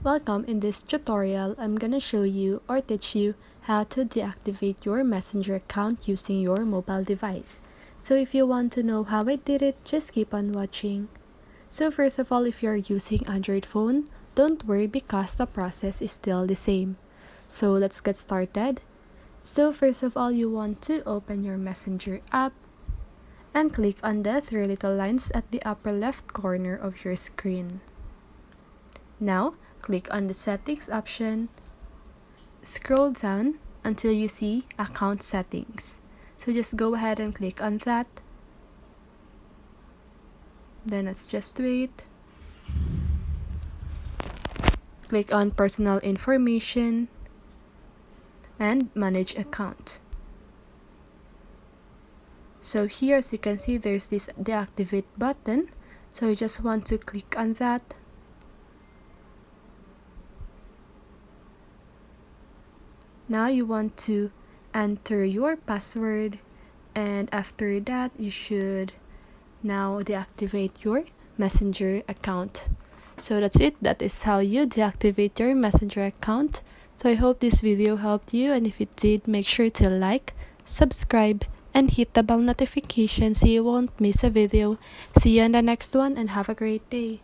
Welcome. In this tutorial, I'm gonna show you or teach you how to deactivate your Messenger account using your mobile device. So if you want to know how I did it, just keep on watching. So first of all, if you're using Android phone, don't worry because the process is still the same. So let's get started. So first of all, you want to open your Messenger app and click on the three little lines at the upper left corner of your screen. Now, click on the settings option, scroll down until you see account settings. So just go ahead and click on that. Then let's just wait. Click on personal information and manage account. So here, as you can see, there's this deactivate button. So you just want to click on that. Now you want to enter your password, and after that you should now deactivate your Messenger account. So that's it. That is how you deactivate your Messenger account. So I hope this video helped you, and if it did, make sure to like, subscribe, and hit the bell notification so you won't miss a video. See you on the next one and have a great day.